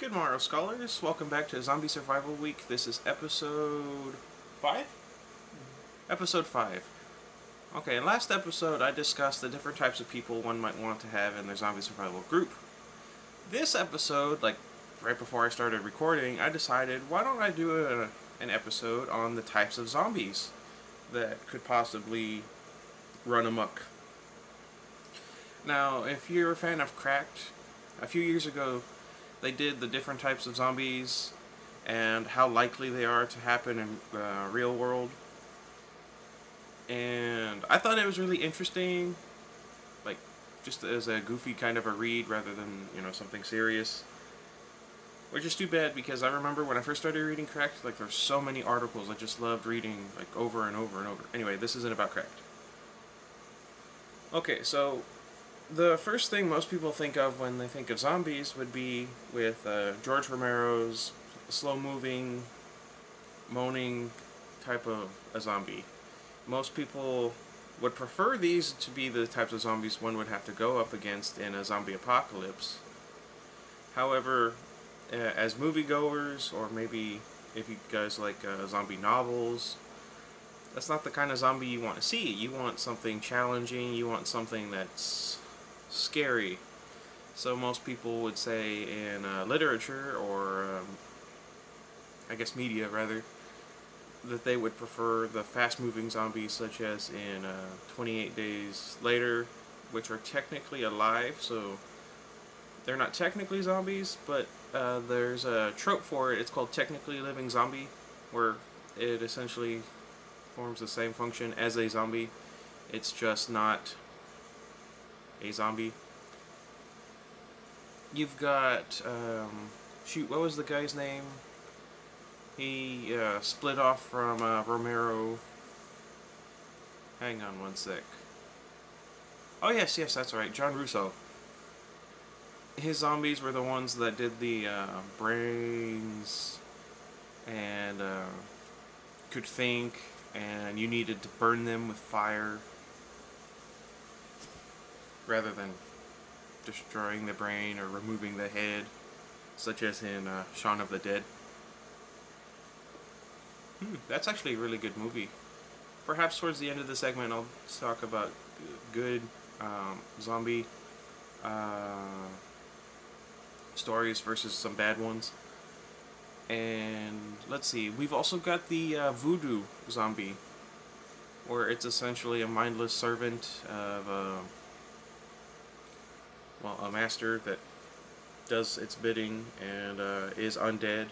Good morrow, scholars. Welcome back to Zombie Survival Week. This is episode 5? Episode 5. Okay, in last episode I discussed the different types of people one might want to have in their zombie survival group. This episode, like right before I started recording, I decided why don't I do an episode on the types of zombies that could possibly run amok. Now, if you're a fan of Cracked, a few years ago they did the different types of zombies and how likely they are to happen in the real world. And I thought it was really interesting, like just as a goofy kind of a read rather than, something serious. Which is too bad because I remember when I first started reading Cracked, like there's so many articles I just loved reading like over and over and over. Anyway, this isn't about Cracked. Okay, so the first thing most people think of when they think of zombies would be with George Romero's slow-moving, moaning type of a zombie. Most people would prefer these to be the types of zombies one would have to go up against in a zombie apocalypse. However, as moviegoers, or maybe if you guys like zombie novels, that's not the kind of zombie you want to see. You want something challenging, you want something that's scary. So most people would say in literature, or I guess media rather, that they would prefer the fast-moving zombies such as in 28 Days Later, which are technically alive, so they're not technically zombies, but there's a trope for it. It's called technically living zombie, where it essentially forms the same function as a zombie. It's just not a zombie. You've got, shoot, what was the guy's name? He split off from Romero. Hang on one sec. Oh, yes, that's right, John Russo. His zombies were the ones that did the brains and could think, and you needed to burn them with fire rather than destroying the brain or removing the head, such as in Shaun of the Dead. That's actually a really good movie. Perhaps towards the end of the segment I'll talk about good zombie stories versus some bad ones. And let's see, we've also got the voodoo zombie, where it's essentially a mindless servant of a master that does its bidding and is undead.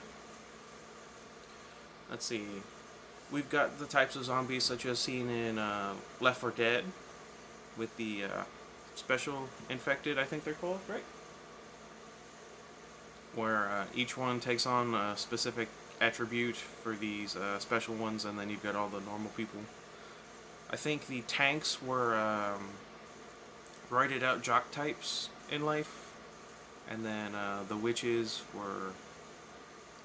Let's see, we've got the types of zombies such as seen in Left 4 Dead, with the special infected, I think they're called, right? Where each one takes on a specific attribute for these special ones, and then you've got all the normal people. I think the tanks were righted out jock types in life, and then the witches were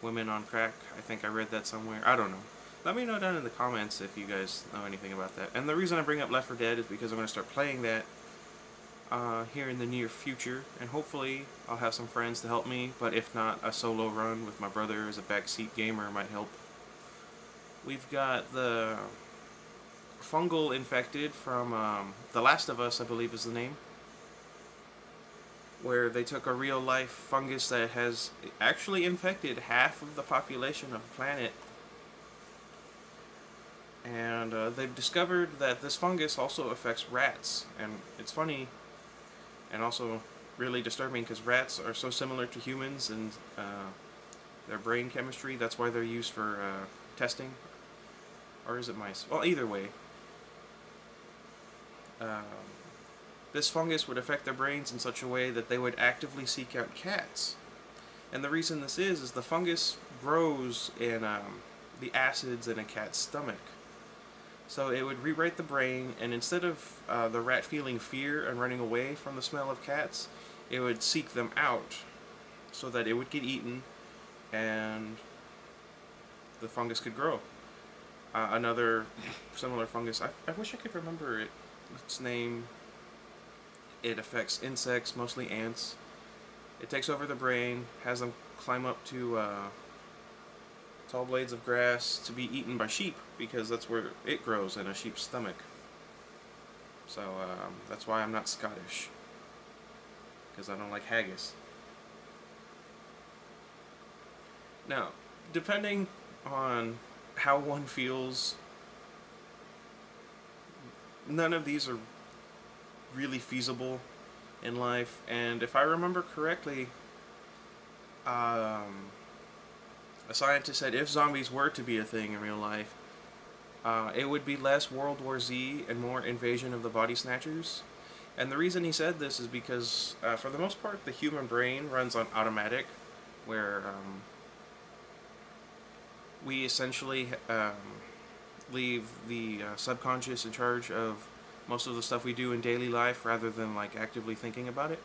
women on crack. I think I read that somewhere. I don't know. Let me know down in the comments if you guys know anything about that. And the reason I bring up Left 4 Dead is because I'm going to start playing that here in the near future, and hopefully I'll have some friends to help me, but if not, a solo run with my brother as a backseat gamer might help. We've got the fungal infected from The Last of Us, I believe is the name, where they took a real life fungus that has actually infected half of the population of the planet, and they've discovered that this fungus also affects rats. And it's funny and also really disturbing because rats are so similar to humans and their brain chemistry. That's why they're used for testing. Or is it mice? Well, either way. This fungus would affect their brains in such a way that they would actively seek out cats. And the reason this is the fungus grows in the acids in a cat's stomach. So it would rewrite the brain, and instead of the rat feeling fear and running away from the smell of cats, it would seek them out so that it would get eaten and the fungus could grow. Another similar fungus, I wish I could remember its name. It affects insects, mostly ants, It takes over the brain, has them climb up to tall blades of grass to be eaten by sheep because that's where it grows, in a sheep's stomach. So that's why I'm not Scottish, because I don't like haggis. Now, depending on how one feels, none of these are really feasible in life. And if I remember correctly, a scientist said if zombies were to be a thing in real life, it would be less World War Z and more Invasion of the Body Snatchers. And the reason he said this is because, for the most part, the human brain runs on automatic, where we essentially leave the subconscious in charge of most of the stuff we do in daily life rather than like actively thinking about it.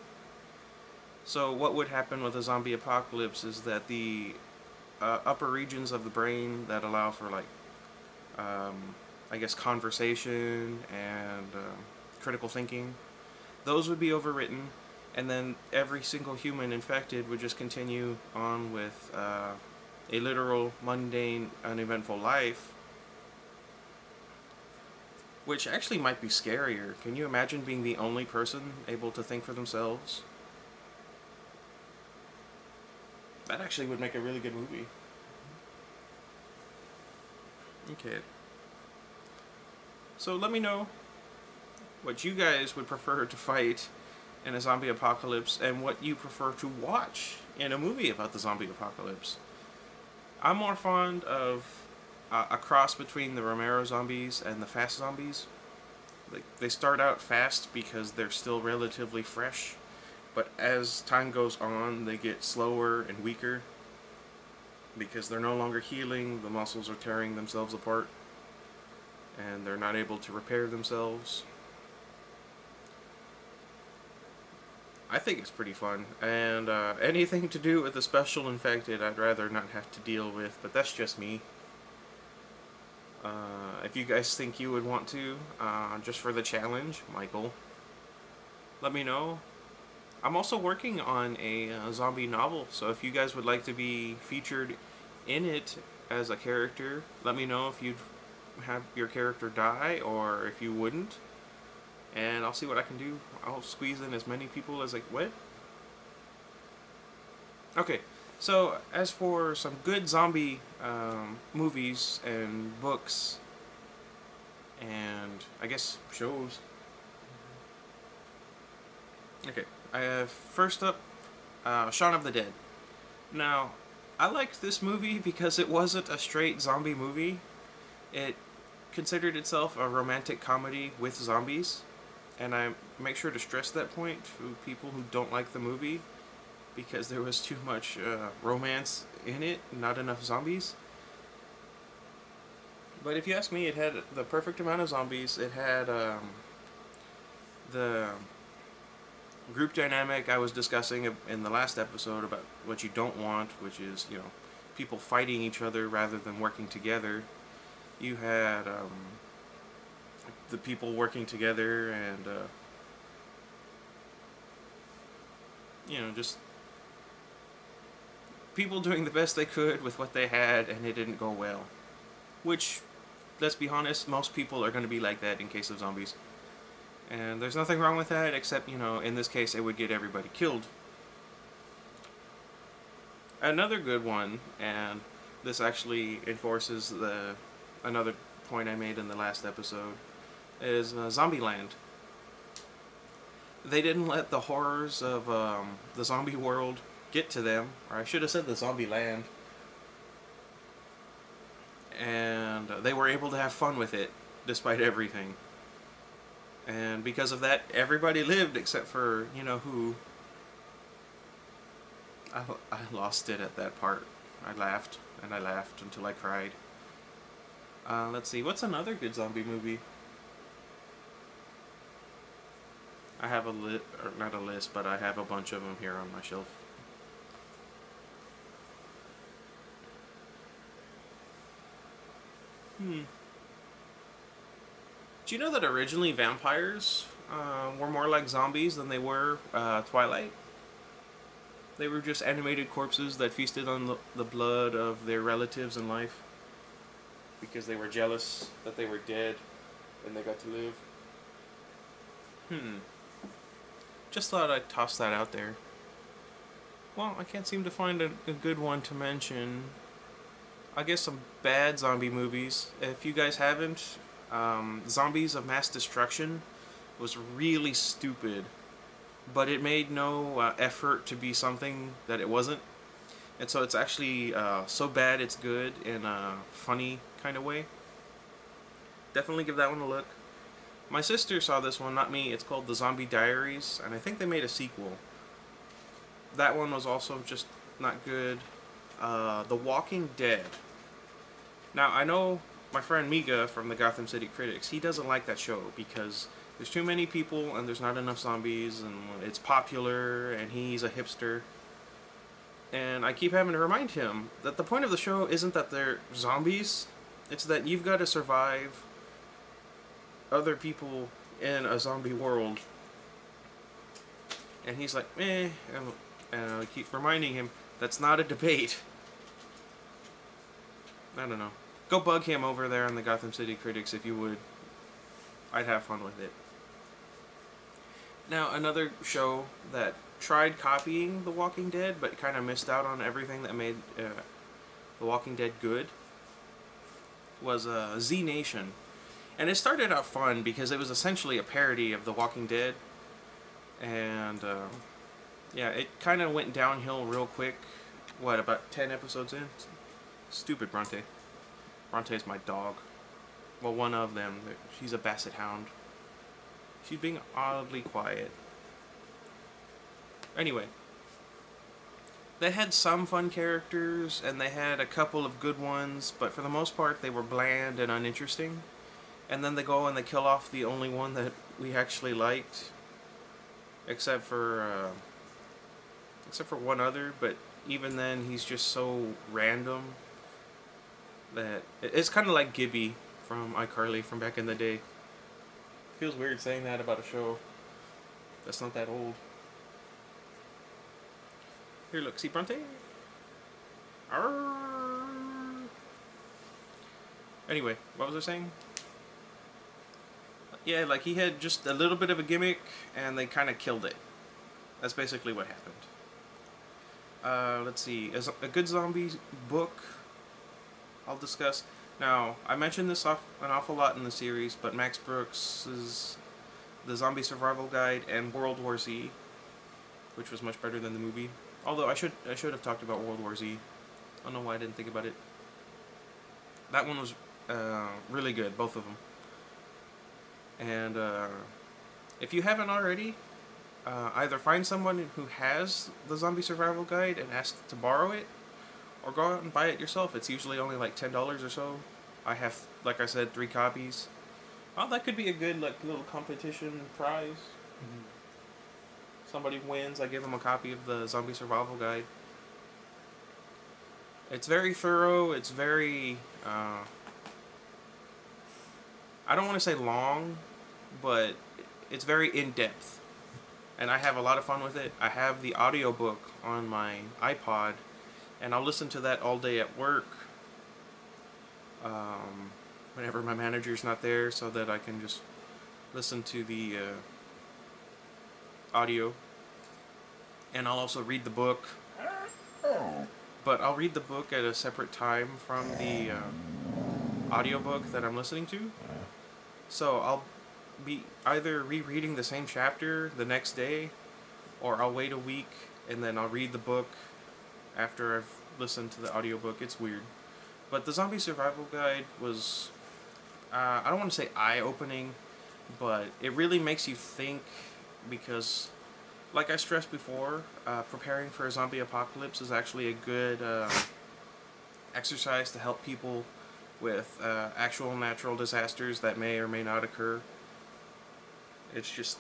So what would happen with a zombie apocalypse is that the upper regions of the brain that allow for like I guess conversation and critical thinking, those would be overwritten, and then every single human infected would just continue on with a literal, mundane, uneventful life, which actually might be scarier. Can you imagine being the only person able to think for themselves? That actually would make a really good movie. Okay. So let me know what you guys would prefer to fight in a zombie apocalypse and what you prefer to watch in a movie about the zombie apocalypse. I'm more fond of a cross between the Romero zombies and the fast zombies. Like, they start out fast because they're still relatively fresh, but as time goes on, they get slower and weaker because they're no longer healing, the muscles are tearing themselves apart, and they're not able to repair themselves. I think it's pretty fun, and anything to do with the special infected I'd rather not have to deal with, but that's just me. If you guys think you would want to, just for the challenge, Michael, let me know. I'm also working on a zombie novel, so if you guys would like to be featured in it as a character, let me know if you'd have your character die or if you wouldn't, and I'll see what I can do. I'll squeeze in as many people as I what? Okay, so as for some good zombie movies and books and I guess shows. Okay, I have first up Shaun of the Dead. Now, I liked this movie because it wasn't a straight zombie movie. It considered itself a romantic comedy with zombies, and I make sure to stress that point to people who don't like the movie because there was too much romance in it, not enough zombies. But if you ask me, it had the perfect amount of zombies. It had the group dynamic I was discussing in the last episode about what you don't want, which is, you know, people fighting each other rather than working together. You had the people working together and, you know, just people doing the best they could with what they had, and it didn't go well. Which, let's be honest, most people are going to be like that in case of zombies. And there's nothing wrong with that, except, you know, in this case, it would get everybody killed. Another good one, and this actually enforces another point I made in the last episode, is Zombieland. They didn't let the horrors of the zombie world get to them, or I should have said the zombie land, and they were able to have fun with it despite everything. And because of that, everybody lived except for, you know, who. I lost it at that part. I laughed, and I laughed until I cried. Let's see, what's another good zombie movie? I have a list, or not a list, but I have a bunch of them here on my shelf. Do you know that originally vampires were more like zombies than they were Twilight? They were just animated corpses that feasted on the blood of their relatives in life because they were jealous that they were dead and they got to live. Just thought I'd toss that out there. Well, I can't seem to find a good one to mention. I guess some bad zombie movies. If you guys haven't, Zombies of Mass Destruction was really stupid, but it made no effort to be something that it wasn't. And so it's actually so bad it's good in a funny kind of way. Definitely give that one a look. My sister saw this one, not me. It's called The Zombie Diaries, and I think they made a sequel. That one was also just not good. The Walking Dead. Now, I know my friend Miga from the Gotham City Critics, he doesn't like that show because there's too many people and there's not enough zombies and it's popular and he's a hipster. And I keep having to remind him that the point of the show isn't that they're zombies, it's that you've got to survive other people in a zombie world. And he's like, and I keep reminding him that's not a debate. I don't know. Go bug him over there on the Gotham City Critics if you would. I'd have fun with it. Now, another show that tried copying The Walking Dead, but kind of missed out on everything that made The Walking Dead good, was Z Nation. And it started out fun because it was essentially a parody of The Walking Dead. And, yeah, it kind of went downhill real quick. What, about 10 episodes in? Stupid Bronte. Bronte's my dog. Well, one of them. She's a basset hound. She's being oddly quiet. Anyway. They had some fun characters, and they had a couple of good ones, but for the most part, they were bland and uninteresting. And then they go and they kill off the only one that we actually liked. Except for one other, but even then, he's just so random that it's kind of like Gibby from iCarly from back in the day. Feels weird saying that about a show that's not that old. Here, look, see Bronte? Arrgh. Anyway, what was I saying? Yeah, like he had just a little bit of a gimmick, and they kind of killed it. That's basically what happened. Let's see, a good zombie book I'll discuss. Now, I mentioned this an awful lot in the series, but Max Brooks' The Zombie Survival Guide and World War Z, which was much better than the movie. Although I should have talked about World War Z. I don't know why I didn't think about it. That one was really good, both of them. And if you haven't already, either find someone who has the Zombie Survival Guide and ask to borrow it, or go out and buy it yourself. It's usually only like $10 or so. I have, like I said, 3 copies. Oh, that could be a good little competition prize. Somebody wins, I give them a copy of the Zombie Survival Guide. It's very thorough. It's very I don't want to say long, but it's very in-depth. And I have a lot of fun with it. I have the audiobook on my iPod, and I'll listen to that all day at work whenever my manager's not there, so that I can just listen to the audio. And I'll also read the book. But I'll read the book at a separate time from the audiobook that I'm listening to. So I'll be either rereading the same chapter the next day, or I'll wait a week and then I'll read the book after I've listened to the audiobook. It's weird. But the Zombie Survival Guide was, I don't want to say eye-opening, but it really makes you think because, like I stressed before, preparing for a zombie apocalypse is actually a good exercise to help people with actual natural disasters that may or may not occur. It's just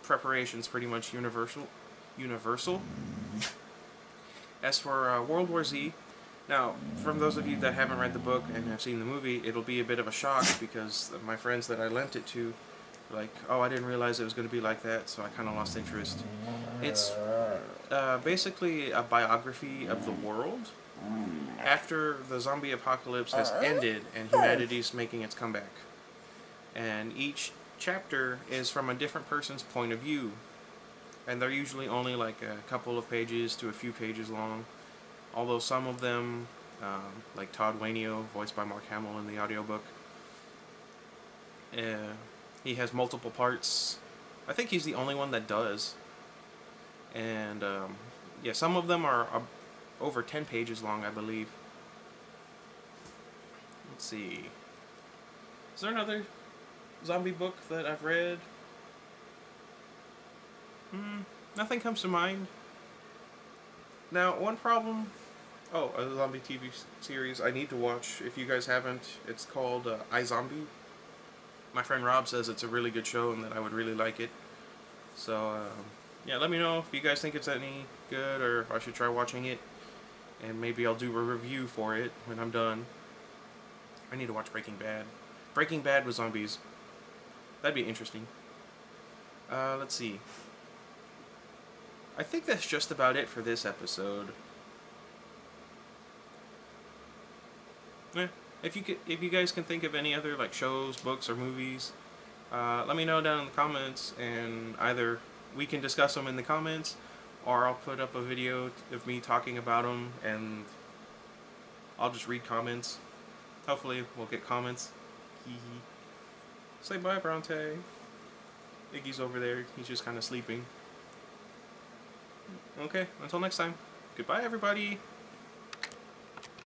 preparation's pretty much universal. As for World War Z, now, from those of you that haven't read the book and have seen the movie, it'll be a bit of a shock because my friends that I lent it to, like, oh, I didn't realize it was going to be like that, so I kind of lost interest. It's basically a biography of the world after the zombie apocalypse has ended and humanity's making its comeback. And each chapter is from a different person's point of view. And they're usually only like a couple of pages to a few pages long. Although some of them, like Todd Wainio, voiced by Mark Hamill in the audiobook, he has multiple parts. I think he's the only one that does. And yeah, some of them are over 10 pages long, I believe. Let's see. Is there another zombie book that I've read? Nothing comes to mind. Now, one problem. Oh, a zombie TV series I need to watch. If you guys haven't, it's called iZombie. My friend Rob says it's a really good show and that I would really like it. So, yeah, let me know if you guys think it's any good or if I should try watching it. And maybe I'll do a review for it when I'm done. I need to watch Breaking Bad. Breaking Bad with zombies. That'd be interesting. Let's see. I think that's just about it for this episode. Yeah, if you guys can think of any other like shows, books, or movies, let me know down in the comments, and either we can discuss them in the comments, or I'll put up a video of me talking about them, and I'll just read comments. Hopefully, we'll get comments. Say bye, Bronte. Iggy's over there. He's just kind of sleeping. Okay, until next time. Goodbye, everybody.